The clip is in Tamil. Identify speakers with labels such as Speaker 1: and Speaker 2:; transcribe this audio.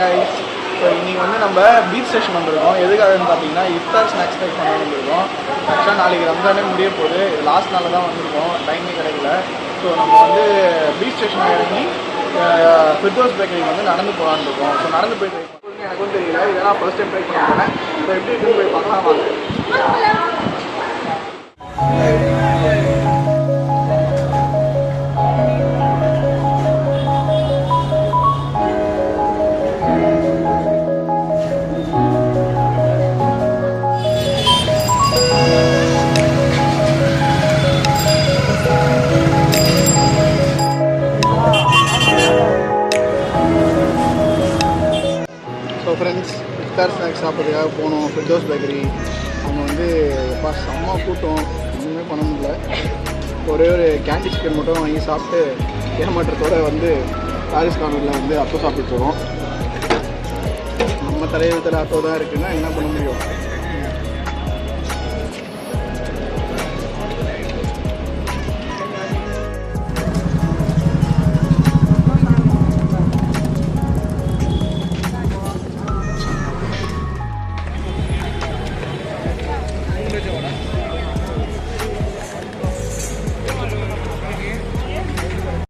Speaker 1: கைஸ். ஸோ இன்றைக்கி வந்து நம்ம பீச் ஸ்டேஷன் வந்திருக்கோம். எதுக்காகன்னு பார்த்தீங்கன்னா இஃப்தார் ஸ்நாக்ஸ் டைப் பண்ண வந்திருக்கோம். ஆக்சுவலாக நாளைக்கு ரம்ஜானே முடிய போகுது. இது லாஸ்ட் நாளில் தான் வந்திருக்கோம், டைமே கிடைக்கல. ஸோ நம்ம வந்து பீச் ஸ்டேஷன் இறங்கி ஃபிர்தோஸ் பேக்கரிக்கு வந்து நடந்து போகலான்னு இருக்கோம். ஸோ நடந்து போய் ட்ரை பண்ணுறது எனக்கும் தெரியல, இதெல்லாம் ஃபர்ஸ்ட் டைம் ட்ரை பண்ண போகிறேன். ஸோ எப்படி இருக்குன்னு போய் பார்க்கலாம் வாங்க. ஸோ ஃப்ரெண்ட்ஸ், இஃப்தார் ஸ்நாக்ஸ் சாப்பிட்றதுக்காக போனோம் ஃபிர்தோஸ் பேக்கரி. அவங்க வந்து எப்பா செம்ம கூட்டம், ஒன்றுமே பண்ண முடியல. ஒரே ஒரு கேண்டி சிக்கன் மட்டும் வாங்கி சாப்பிட்டு ஏமாற்றத்தோடு வந்து பாரிஸ் கார்னரில் வந்து அப்போ சாப்பிட்டு போகிறோம். நம்ம தலையெழுத்தில் அப்போ தான் இருக்குன்னா என்ன பண்ண முடியும்.